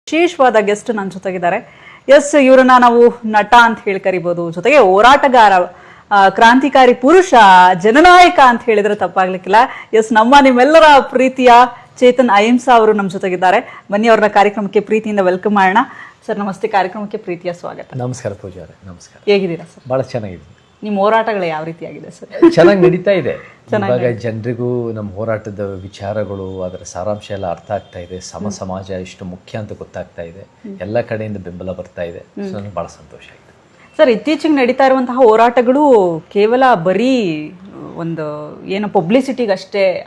ವಿಶೇಷವಾದ ಗೆಸ್ಟ್ ನನ್ನ ಜೊತೆಗಿದ್ದಾರೆ. ಎಸ್, ಇವರನ್ನ ನಾವು ನಟ ಅಂತ ಹೇಳಿ ಕರಿಬಹುದು, ಜೊತೆಗೆ ಹೋರಾಟಗಾರ, ಕ್ರಾಂತಿಕಾರಿ ಪುರುಷ, ಜನನಾಯಕ ಅಂತ ಹೇಳಿದ್ರೆ ತಪ್ಪಾಗ್ಲಿಕ್ಕಿಲ್ಲ. ಎಸ್, ನಿಮ್ಮೆಲ್ಲರ ಪ್ರೀತಿಯ ಚೇತನ್ ಅಹಿಂಸಾ ಅವರು ನಮ್ಮ ಜೊತೆಗಿದ್ದಾರೆ. ಬನ್ನಿ ಅವ್ರನ್ನ ಕಾರ್ಯಕ್ರಮಕ್ಕೆ ಪ್ರೀತಿಯಿಂದ ವೆಲ್ಕಮ್ ಮಾಡೋಣ. ಸರ್ ನಮಸ್ತೆ, ಕಾರ್ಯಕ್ರಮಕ್ಕೆ ಪ್ರೀತಿಯ ಸ್ವಾಗತ. ನಮಸ್ಕಾರ ಪೂಜಾ ಅವರೇ. ನಮಸ್ಕಾರ. ಹೇಗಿದ್ದೀರಾ ಸರ್? ಬಹಳ ಚೆನ್ನಾಗಿದೆ. ನಿಮ್ಮ ಹೋರಾಟಗಳು ಯಾವ ರೀತಿಯಾಗಿದೆ ಸರ್? ಚೆನ್ನಾಗಿ ನಡೀತಾ ಇದೆ. ಇವಾಗ ಜನರಿಗೂ ನಮ್ಮ ಹೋರಾಟದ ವಿಚಾರಗಳು, ಅದರ ಸಾರಾಂಶ ಎಲ್ಲ ಅರ್ಥ ಆಗ್ತಾ ಇದೆ. ಸಮಾಜ ಎಷ್ಟು ಮುಖ್ಯ ಅಂತ ಗೊತ್ತಾಗ್ತಾ ಇದೆ. ಎಲ್ಲ ಕಡೆಯಿಂದ ಬೆಂಬಲ ಬರ್ತಾ ಇದೆ. ಸೊ ನನಗೆ ಬಹಳ ಸಂತೋಷ ಆಗಿದೆ. ಸರ್, ಇತ್ತೀಚೆಗೆ ನಡೀತಾ ಇರುವಂತಹ ಹೋರಾಟಗಳು ಕೇವಲ ಬರೀ ಒಂದು ಏನು ಪಬ್ಲಿಸಿಟಿಗೆ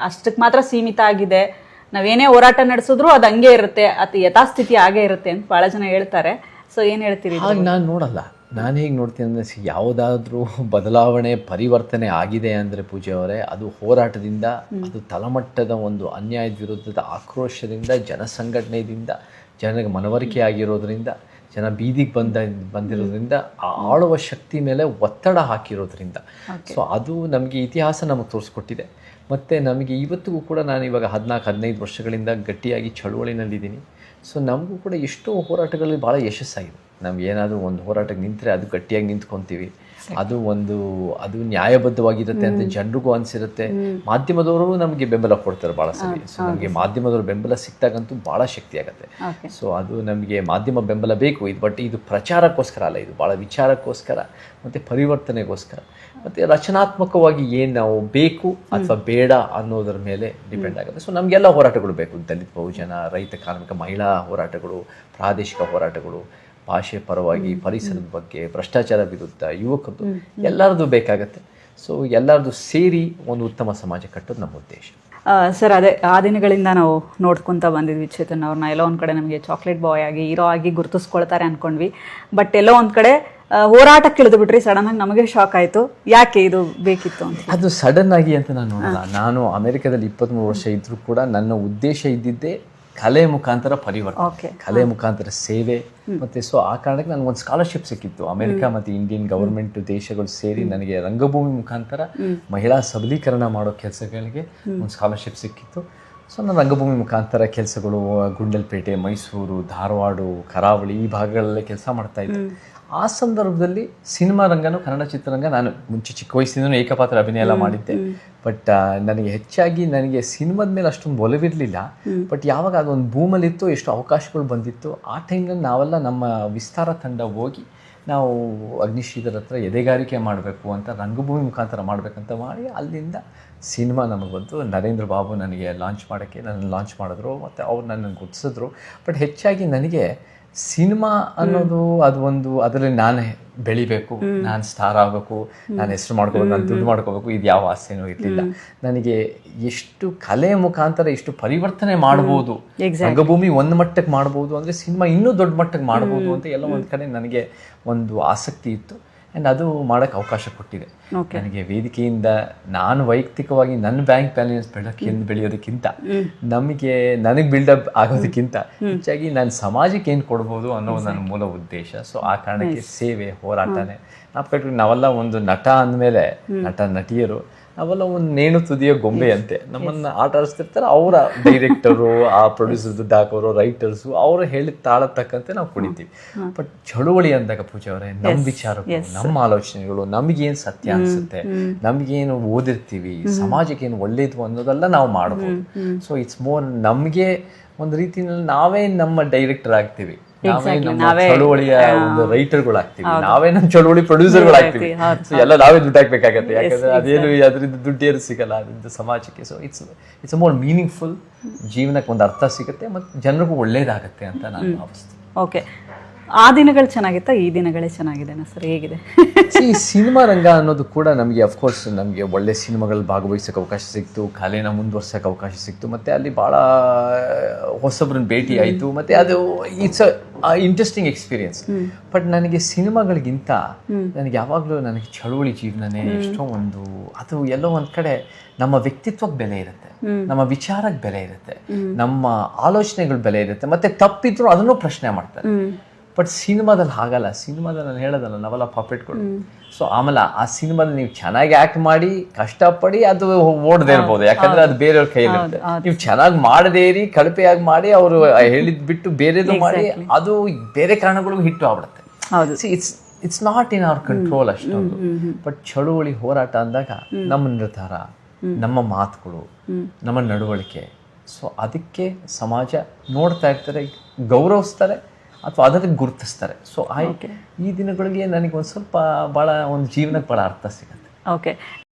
ಅಷ್ಟಕ್ಕೆ ಮಾತ್ರ ಸೀಮಿತ ಆಗಿದೆ. ನಾವೇನೇ ಹೋರಾಟ ನಡೆಸಿದ್ರು ಅದು ಹಂಗೆ ಇರುತ್ತೆ, ಅದು ಯಥಾಸ್ಥಿತಿ ಆಗೇ ಇರುತ್ತೆ ಅಂತ ಬಹಳ ಜನ ಹೇಳ್ತಾರೆ. ಸೊ ಏನು ಹೇಳ್ತೀರಿ? ಹಾಗೆ ನಾನು ನೋಡಲ್ಲ. ನಾನು ಹೇಗೆ ನೋಡ್ತೀನಿ ಅಂದರೆ, ಯಾವುದಾದ್ರೂ ಬದಲಾವಣೆ ಪರಿವರ್ತನೆ ಆಗಿದೆ ಅಂದರೆ ಪೂಜೆ ಅವರೇ, ಅದು ಹೋರಾಟದಿಂದ, ಅದು ತಳಮಟ್ಟದ ಒಂದು ಅನ್ಯಾಯದ ವಿರುದ್ಧದ ಆಕ್ರೋಶದಿಂದ, ಜನಸಂಘಟನೆಯಿಂದ, ಜನರಿಗೆ ಮನವರಿಕೆ ಆಗಿರೋದ್ರಿಂದ, ಜನ ಬೀದಿಗೆ ಬಂದಿರೋದ್ರಿಂದ, ಆ ಆಳುವ ಶಕ್ತಿ ಮೇಲೆ ಒತ್ತಡ ಹಾಕಿರೋದ್ರಿಂದ. ಸೊ ಅದು ನಮಗೆ ಇತಿಹಾಸ ನಮಗೆ ತೋರಿಸ್ಕೊಟ್ಟಿದೆ. ಮತ್ತು ನಮಗೆ ಇವತ್ತಿಗೂ ಕೂಡ, ನಾನು ಇವಾಗ 14-15 ವರ್ಷಗಳಿಂದ ಗಟ್ಟಿಯಾಗಿ ಚಳುವಳಿನಲ್ಲಿದ್ದೀನಿ. ಸೊ ನಮಗೂ ಕೂಡ ಎಷ್ಟೋ ಹೋರಾಟಗಳಲ್ಲಿ ಭಾಳ ಯಶಸ್ಸಾಗಿದೆ. ನಮ್ಗೆ ಏನಾದರೂ ಒಂದು ಹೋರಾಟಕ್ಕೆ ನಿಂತರೆ ಅದು ಗಟ್ಟಿಯಾಗಿ ನಿಂತ್ಕೊತೀವಿ. ಅದು ನ್ಯಾಯಬದ್ಧವಾಗಿರುತ್ತೆ ಅಂತ ಜನರಿಗೂ ಅನಿಸಿರುತ್ತೆ. ಮಾಧ್ಯಮದವರು ನಮಗೆ ಬೆಂಬಲ ಕೊಡ್ತಾರೆ ಭಾಳ ಸರಿ. ಸೊ ನಮಗೆ ಮಾಧ್ಯಮದವರು ಬೆಂಬಲ ಸಿಕ್ತಾಗಂತೂ ಭಾಳ ಶಕ್ತಿ ಆಗುತ್ತೆ. ಸೊ ಅದು ನಮಗೆ ಮಾಧ್ಯಮ ಬೆಂಬಲ ಬೇಕು. ಇದು ಪ್ರಚಾರಕ್ಕೋಸ್ಕರ ಅಲ್ಲ, ಇದು ಭಾಳ ವಿಚಾರಕ್ಕೋಸ್ಕರ ಮತ್ತು ಪರಿವರ್ತನೆಗೋಸ್ಕರ ಮತ್ತು ರಚನಾತ್ಮಕವಾಗಿ ಏನು ನಾವು ಬೇಕು ಅಥವಾ ಬೇಡ ಅನ್ನೋದರ ಮೇಲೆ ಡಿಪೆಂಡ್ ಆಗುತ್ತೆ. ಸೊ ನಮಗೆಲ್ಲ ಹೋರಾಟಗಳು ಬೇಕು. ದಲಿತ, ಬಹುಜನ, ರೈತ, ಕಾರ್ಮಿಕ, ಮಹಿಳಾ ಹೋರಾಟಗಳು, ಪ್ರಾದೇಶಿಕ ಹೋರಾಟಗಳು, ಭಾಷೆ ಪರವಾಗಿ, ಪರಿಸರದ ಬಗ್ಗೆ, ಭ್ರಷ್ಟಾಚಾರ ವಿರುದ್ಧ, ಯುವಕರದು, ಎಲ್ಲರದು ಬೇಕಾಗತ್ತೆ. ಸೊ ಎಲ್ಲರದು ಸೇರಿ ಒಂದು ಉತ್ತಮ ಸಮಾಜ ಕಟ್ಟೋದು ನಮ್ಮ ಉದ್ದೇಶ. ಸರ್, ಅದೇ ಆ ದಿನಗಳಿಂದ ನಾವು ನೋಡ್ಕೊತ ಬಂದಿದ್ವಿ ಚೇತನ್ ಅವ್ರನ್ನ. ಎಲ್ಲೋ ಒಂದು ಕಡೆ ನಮಗೆ ಚಾಕ್ಲೇಟ್ ಬಾಯ್ ಆಗಿ, ಹೀರೋ ಆಗಿ ಗುರುತಿಸ್ಕೊಳ್ತಾರೆ ಅಂದ್ಕೊಂಡ್ವಿ. ಬಟ್ ಎಲ್ಲೋ ಒಂದು ಕಡೆ ಹೋರಾಟಕ್ಕೆ ಇಳಿದು ಬಿಟ್ರಿ. ಸಡನ್ ಆಗಿ ನಮಗೆ ಶಾಕ್ ಆಯಿತು, ಯಾಕೆ ಇದು ಬೇಕಿತ್ತು ಅಂತ. ಅದು ಸಡನ್ ಆಗಿ ಅಂತ ನಾನು ನೋಡಲ್ಲ. ನಾನು ಅಮೆರಿಕದಲ್ಲಿ 23 ವರ್ಷ ಇದ್ರೂ ಕೂಡ ನನ್ನ ಉದ್ದೇಶ ಇದ್ದಿದ್ದೇ ಕಲೆ ಮುಖಾಂತರ ಪರಿವರ್ತನೆ, ಕಲೆ ಮುಖಾಂತರ ಸೇವೆ. ಮತ್ತು ಸೊ ಆ ಕಾರಣಕ್ಕೆ ನನಗೊಂದು ಸ್ಕಾಲರ್ಶಿಪ್ ಸಿಕ್ಕಿತ್ತು. ಅಮೆರಿಕ ಮತ್ತು ಇಂಡಿಯನ್ ಗವರ್ಮೆಂಟ್ ದೇಶಗಳು ಸೇರಿ ನನಗೆ ರಂಗಭೂಮಿ ಮುಖಾಂತರ ಮಹಿಳಾ ಸಬಲೀಕರಣ ಮಾಡೋ ಕೆಲಸಗಳಿಗೆ ಒಂದು ಸ್ಕಾಲರ್ಶಿಪ್ ಸಿಕ್ಕಿತ್ತು. ಸೊ ನಾನು ರಂಗಭೂಮಿ ಮುಖಾಂತರ ಕೆಲಸಗಳು ಗುಂಡಲ್ಪೇಟೆ, ಮೈಸೂರು, ಧಾರವಾಡ, ಕರಾವಳಿ ಈ ಭಾಗಗಳಲ್ಲೇ ಕೆಲಸ ಮಾಡ್ತಾಯಿದ್ದೆ. ಆ ಸಂದರ್ಭದಲ್ಲಿ ಸಿನಿಮಾ ರಂಗನೂ, ಕನ್ನಡ ಚಿತ್ರರಂಗ, ನಾನು ಮುಂಚೆ ಚಿಕ್ಕ ವಯಸ್ಸಿಂದನೂ ಏಕಪಾತ್ರ ಅಭಿನಯ ಎಲ್ಲ ಮಾಡಿದ್ದೆ. ಬಟ್ ನನಗೆ ಹೆಚ್ಚಾಗಿ ಸಿನಿಮಾದ ಮೇಲೆ ಅಷ್ಟೊಂದು ಒಲವಿರಲಿಲ್ಲ. ಬಟ್ ಯಾವಾಗ ಅದೊಂದು ಬೂಮಲ್ಲಿತ್ತು, ಎಷ್ಟು ಅವಕಾಶಗಳು ಬಂದಿತ್ತು, ಆ ಟೈಮ್ನಲ್ಲಿ ನಾವೆಲ್ಲ ನಮ್ಮ ವಿಸ್ತಾರ ತಂಡ ಹೋಗಿ ನಾವು ಅಗ್ನಿಶ್ರೀಧರ್ ಹತ್ರ ಎದೆಗಾರಿಕೆ ಮಾಡಬೇಕು ಅಂತ, ರಂಗಭೂಮಿ ಮುಖಾಂತರ ಮಾಡಬೇಕಂತ ಮಾಡಿ, ಅಲ್ಲಿಂದ ಸಿನಿಮಾ ನಮಗೆ ಬಂತು. ನರೇಂದ್ರ ಬಾಬು ನನಗೆ ಲಾಂಚ್ ಮಾಡಿದ್ರು ಮತ್ತು ಅವ್ರು ನನ್ನನ್ನು ಗುರ್ತಿಸಿದ್ರು. ಬಟ್ ಹೆಚ್ಚಾಗಿ ನನಗೆ ಸಿನಿಮಾ ಅನ್ನೋದು ಅದರಲ್ಲಿ ನಾನು ಬೆಳಿಬೇಕು, ನಾನು ಸ್ಟಾರ್ ಆಗಬೇಕು, ನಾನು ಹೆಸರು ಮಾಡ್ಕೋಬೇಕು, ನಾನು ದುಡ್ಡು ಮಾಡ್ಕೋಬೇಕು, ಇದು ಯಾವ ಆಸೆನೂ ಇರಲಿಲ್ಲ ನನಗೆ. ಎಷ್ಟು ಕಲೆ ಮುಖಾಂತರ ಎಷ್ಟು ಪರಿವರ್ತನೆ ಮಾಡ್ಬೋದು, ರಂಗಭೂಮಿ ಒಂದು ಮಟ್ಟಕ್ಕೆ ಮಾಡ್ಬೋದು ಅಂದರೆ ಸಿನಿಮಾ ಇನ್ನೂ ದೊಡ್ಡ ಮಟ್ಟಕ್ಕೆ ಮಾಡ್ಬೋದು ಅಂತ ಎಲ್ಲ ಒಂದು ಕಡೆ ನನಗೆ ಒಂದು ಆಸಕ್ತಿ ಇತ್ತು. ಆ್ಯಂಡ್ ಅದು ಮಾಡೋಕ್ಕೆ ಅವಕಾಶ ಕೊಟ್ಟಿದೆ ನನಗೆ. ವೇದಿಕೆಯಿಂದ ನಾನು ವೈಯಕ್ತಿಕವಾಗಿ ನನ್ನ ಬ್ಯಾಂಕ್ ಬ್ಯಾಲೆನ್ಸ್ ಬೆಳೆಯೋದಕ್ಕಿಂತ, ನನಗೆ ಬಿಲ್ಡಪ್ ಆಗೋದಕ್ಕಿಂಟ ಹೆಚ್ಚಾಗಿ ನಾನು ಸಮಾಜಕ್ಕೆ ಏನು ಕೊಡ್ಬೋದು ಅನ್ನೋ ನನ್ನ ಮೂಲ ಉದ್ದೇಶ. ಸೊ ಆ ಕಾರಣಕ್ಕೆ ಸೇವೆ, ಹೋರಾಟನೇ ನಾವೆಲ್ಲ ಒಂದು ನಟ ಅಂದಮೇಲೆ, ನಟಿಯರು ನಾವೆಲ್ಲ ಒಂದು ನೇಣು ತುದಿಯೋ ಗೊಂಬೆ ಅಂತೆ. ನಮ್ಮನ್ನು ಆಟ ಆಡಿಸ್ತಿರ್ತಾರೆ. ಅವರ ಡೈರೆಕ್ಟರು, ಆ ಪ್ರೊಡ್ಯೂಸರ್, ದುಡ್ಡು ಹಾಕೋರು, ರೈಟರ್ಸು, ಅವರು ಹೇಳಿದ ತಾಳ ತಕ್ಕಂತೆ ನಾವು ಕುಣಿತೀವಿ. ಬಟ್ ಚಳುವಳಿ ಅಂದಾಗ ಪೂಜೆ ಅವರೇ, ನಮ್ಮ ವಿಚಾರಗಳು, ನಮ್ಮ ಆಲೋಚನೆಗಳು, ನಮಗೇನು ಸತ್ಯ ಅನಿಸುತ್ತೆ, ನಮಗೇನು ಓದಿರ್ತೀವಿ, ಸಮಾಜಕ್ಕೆ ಏನು ಒಳ್ಳೇದು ಅನ್ನೋದೆಲ್ಲ ನಾವು ಮಾಡ್ಬೋದು. ಸೊ ಇಟ್ಸ್ ಮೋರ್ ನಮಗೆ ಒಂದು ರೀತಿಯಲ್ಲಿ ನಾವೇ ನಮ್ಮ ಡೈರೆಕ್ಟರ್ ಆಗ್ತೀವಿ, ನಾವೇ ನಮ್ಮ ಚಳುವಳಿಯ ಒಂದು ರೈಟರ್ಗಳಾಗ್ತೀವಿ, ನಾವೇ ನಮ್ಮ ಚಳುವಳಿ ಪ್ರೊಡ್ಯೂಸರ್ಗಳಾಗ್ತೀವಿ. ಸೊ ಎಲ್ಲ ನಾವೇ ದುಡ್ಡು ಹಾಕ್ಬೇಕಾಗತ್ತೆ. ಯಾಕಂದ್ರೆ ಅದರಿಂದ ದುಡ್ಡು ಏನು ಸಿಗಲ್ಲ ಅದರಿಂದ ಸಮಾಜಕ್ಕೆ. So it's more meaningful. ಜೀವನಕ್ಕೆ ಒಂದು ಅರ್ಥ ಸಿಗುತ್ತೆ ಮತ್ತು ಜನರಿಗೂ ಒಳ್ಳೇದಾಗತ್ತೆ ಅಂತ ನಾನು ಭಾವಿಸ್ತೀನಿ. ಓಕೆ, ಆ ದಿನಗಳು ಚೆನ್ನಾಗಿತ್ತಾ, ಈ ದಿನಗಳೇ ಚೆನ್ನಾಗಿದೆನಾ ಸರ್? ಹೇಗಿದೆ ಈ ಸಿನಿಮಾ ರಂಗ ಅನ್ನೋದು ಕೂಡ ನಮಗೆ ಅಫ್ಕೋರ್ಸ್ ನಮಗೆ ಒಳ್ಳೆ ಸಿನಿಮಾಗಳಲ್ಲಿ ಭಾಗವಹಿಸೋಕೆ ಅವಕಾಶ ಸಿಕ್ತು, ಕಲೆನ ಮುಂದುವರ್ಸೋಕೆ ಅವಕಾಶ ಸಿಕ್ತು, ಮತ್ತು ಅಲ್ಲಿ ಭಾಳ ಹೊಸಬ್ರನ್ನ ಭೇಟಿ ಆಯಿತು, ಮತ್ತು ಅದು ಇಟ್ಸ್ ಇಂಟ್ರೆಸ್ಟಿಂಗ್ ಎಕ್ಸ್ಪೀರಿಯನ್ಸ್. ಬಟ್ ನನಗೆ ಸಿನಿಮಾಗಳಿಗಿಂತ ನನಗೆ ಯಾವಾಗಲೂ ನನಗೆ ಚಳುವಳಿ ಜೀವನನೇ ಎಷ್ಟೋ ಒಂದು, ಅದು ಎಲ್ಲೋ ಒಂದು ಕಡೆ ನಮ್ಮ ವ್ಯಕ್ತಿತ್ವಕ್ಕೆ ಬೆಲೆ ಇರುತ್ತೆ, ನಮ್ಮ ವಿಚಾರಕ್ಕೆ ಬೆಲೆ ಇರುತ್ತೆ, ನಮ್ಮ ಆಲೋಚನೆಗಳು ಬೆಲೆ ಇರುತ್ತೆ. ಮತ್ತು ತಪ್ಪಿದ್ರು ಅದನ್ನು ಪ್ರಶ್ನೆ ಮಾಡ್ತಾರೆ. ಬಟ್ ಸಿನಿಮಾದಲ್ಲಿ ಹಾಗಲ್ಲ. ಸಿನಿಮಾದಲ್ಲಿ ನಾನು ಹೇಳೋದಲ್ಲ, ನಾವೆಲ್ಲ ಪಾಪೆಟ್ಗಳು. ಸೊ ಆಮೇಲೆ ಆ ಸಿನಿಮಾದಲ್ಲಿ ನೀವು ಚೆನ್ನಾಗಿ ಆಕ್ಟ್ ಮಾಡಿ ಕಷ್ಟಪಡಿ ಅದು ಓಡದೇ ಇರ್ಬೋದು, ಯಾಕಂದ್ರೆ ಅದು ಬೇರೆಯವ್ರ ಕೈಯಲ್ಲಿ. ನೀವು ಚೆನ್ನಾಗಿ ಮಾಡದೇ ಇರಿ, ಕಳಪೆಯಾಗಿ ಮಾಡಿ ಅವರು ಹೇಳಿದ್ ಬಿಟ್ಟು ಬೇರೆದು ಮಾಡಿ, ಅದು ಬೇರೆ ಕಾರಣಗಳಿಗೂ ಹಿಟ್ಟು ಆಗ್ಬಿಡುತ್ತೆ. It's not in our control ಅಷ್ಟೊಂದು. ಬಟ್ ಚಳುವಳಿ ಹೋರಾಟ ಅಂದಾಗ ನಮ್ಮ ನಿರ್ಧಾರ, ನಮ್ಮ ಮಾತುಗಳು, ನಮ್ಮ ನಡವಳಿಕೆ, ಸೊ ಅದಕ್ಕೆ ಸಮಾಜ ನೋಡ್ತಾ ಇರ್ತಾರೆ, ಗೌರವಿಸ್ತಾರೆ ಅಥವಾ ಅದಕ್ಕೆ ಗುರುತಿಸ್ತಾರೆ. ಸೊ ಈ ದಿನಗಳಿಗೆ ನನಗೆ ಒಂದು ಸ್ವಲ್ಪ ಭಾಳ ಒಂದು ಜೀವನಕ್ಕೆ ಭಾಳ ಅರ್ಥ ಸಿಗುತ್ತೆ. ಓಕೆ.